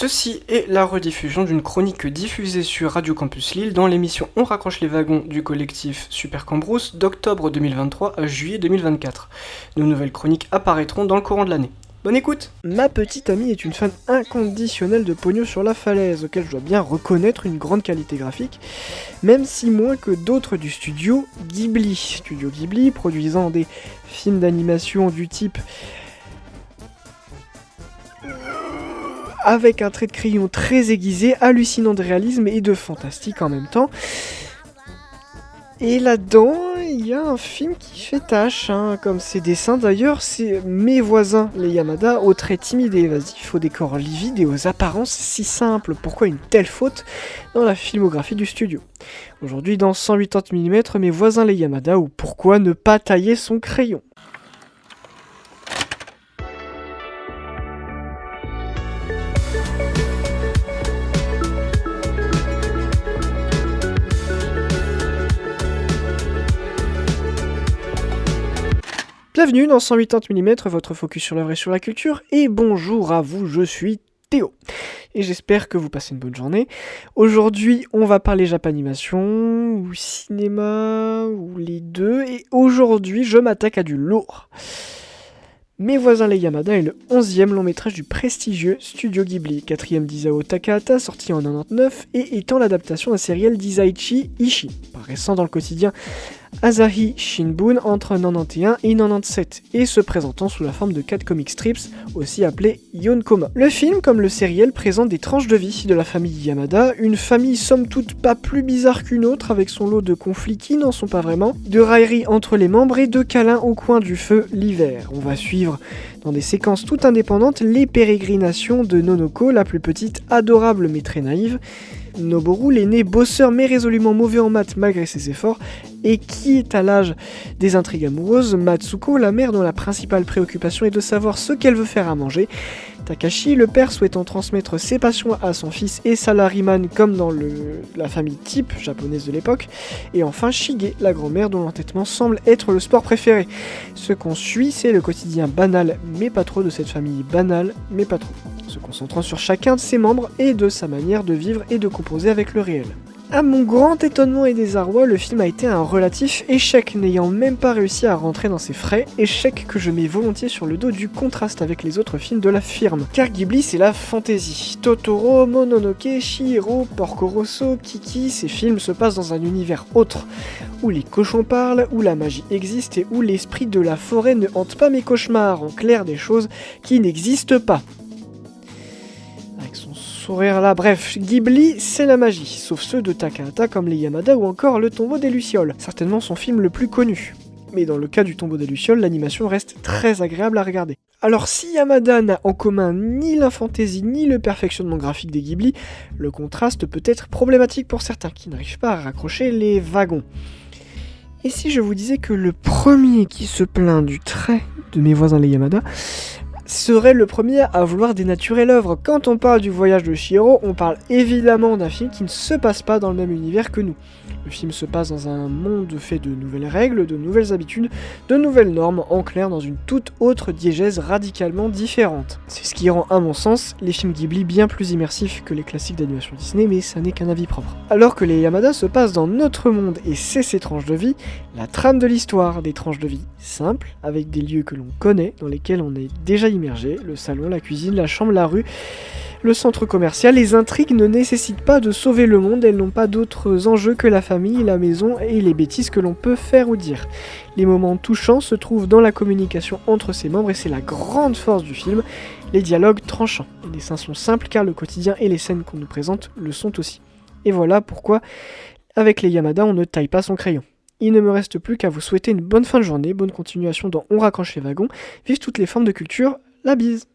Ceci est la rediffusion d'une chronique diffusée sur Radio Campus Lille dans l'émission On raccroche les wagons du collectif Super Cambrousse d'octobre 2023 à juillet 2024. De nouvelles chroniques apparaîtront dans le courant de l'année. Bonne écoute! Ma petite amie est une fan inconditionnelle de Pogno sur la falaise, auquel je dois bien reconnaître une grande qualité graphique, même si moins que d'autres du studio Ghibli. Studio Ghibli produisant des films d'animation du type avec un trait de crayon très aiguisé, hallucinant de réalisme et de fantastique en même temps. Et là-dedans, il y a un film qui fait tâche, comme ses dessins d'ailleurs, c'est Mes voisins, les Yamada, aux traits timides et évasifs, aux décors livides et aux apparences si simples. Pourquoi une telle faute dans la filmographie du studio? Aujourd'hui, dans 180 mm, Mes voisins, les Yamada, ou pourquoi ne pas tailler son crayon? Bienvenue dans 180 mm, votre focus sur l'œuvre et sur la culture, et bonjour à vous, je suis Théo. Et j'espère que vous passez une bonne journée. Aujourd'hui, on va parler Japanimation, ou cinéma, ou les deux, et aujourd'hui, je m'attaque à du lourd. Mes voisins les Yamada est le 11e long métrage du prestigieux studio Ghibli, 4e d'Isao Takahata, sorti en 1999, et étant l'adaptation d'un sériel d'Isaichi Ishii, paraissant dans le quotidien Asahi Shimbun entre 91 et 97, et se présentant sous la forme de 4 comic strips, aussi appelés Yonkoma. Le film, comme le sériel, présente des tranches de vie de la famille Yamada, une famille somme toute pas plus bizarre qu'une autre, avec son lot de conflits qui n'en sont pas vraiment, de railleries entre les membres et de câlins au coin du feu l'hiver. On va suivre, dans des séquences toutes indépendantes, les pérégrinations de Nonoko, la plus petite, adorable mais très naïve, Noboru, l'aîné bosseur mais résolument mauvais en maths malgré ses efforts, et qui est à l'âge des intrigues amoureuses, Matsuko, la mère dont la principale préoccupation est de savoir ce qu'elle veut faire à manger, Takashi, le père souhaitant transmettre ses passions à son fils et salaryman comme dans la famille type japonaise de l'époque, et enfin Shige, la grand-mère dont l'entêtement semble être le sport préféré. Ce qu'on suit, c'est le quotidien banal mais pas trop de cette famille banale mais pas trop, se concentrant sur chacun de ses membres et de sa manière de vivre et de composer avec le réel. À mon grand étonnement et désarroi, le film a été un relatif échec, n'ayant même pas réussi à rentrer dans ses frais, échec que je mets volontiers sur le dos du contraste avec les autres films de la firme. Car Ghibli, c'est la fantaisie. Totoro, Mononoke, Chihiro, Porco Rosso, Kiki, ces films se passent dans un univers autre, où les cochons parlent, où la magie existe et où l'esprit de la forêt ne hante pas mes cauchemars, en clair des choses qui n'existent pas. Avec son sourire là, bref, Ghibli, c'est la magie, sauf ceux de Takahata comme les Yamada ou encore Le Tombeau des Lucioles, certainement son film le plus connu. Mais dans le cas du Tombeau des Lucioles, l'animation reste très agréable à regarder. Alors si Yamada n'a en commun ni la fantaisie ni le perfectionnement graphique des Ghibli, le contraste peut être problématique pour certains qui n'arrivent pas à raccrocher les wagons. Et si je vous disais que le premier qui se plaint du trait de Mes voisins les Yamada serait le premier à vouloir dénaturer l'œuvre. Quand on parle du voyage de Chihiro, on parle évidemment d'un film qui ne se passe pas dans le même univers que nous. Le film se passe dans un monde fait de nouvelles règles, de nouvelles habitudes, de nouvelles normes, en clair dans une toute autre diégèse radicalement différente. C'est ce qui rend, à mon sens, les films Ghibli bien plus immersifs que les classiques d'animation Disney, mais ça n'est qu'un avis propre. Alors que les Yamada se passent dans notre monde et c'est ses tranches de vie, la trame de l'histoire, des tranches de vie simples, avec des lieux que l'on connaît, dans lesquels on est déjà immergé, le salon, la cuisine, la chambre, la rue, le centre commercial, les intrigues ne nécessitent pas de sauver le monde, elles n'ont pas d'autres enjeux que la famille, la maison et les bêtises que l'on peut faire ou dire. Les moments touchants se trouvent dans la communication entre ses membres et c'est la grande force du film, les dialogues tranchants. Les dessins sont simples car le quotidien et les scènes qu'on nous présente le sont aussi. Et voilà pourquoi, avec les Yamada, on ne taille pas son crayon. Il ne me reste plus qu'à vous souhaiter une bonne fin de journée, bonne continuation dans On raccroche les wagons, vive toutes les formes de culture, la bise!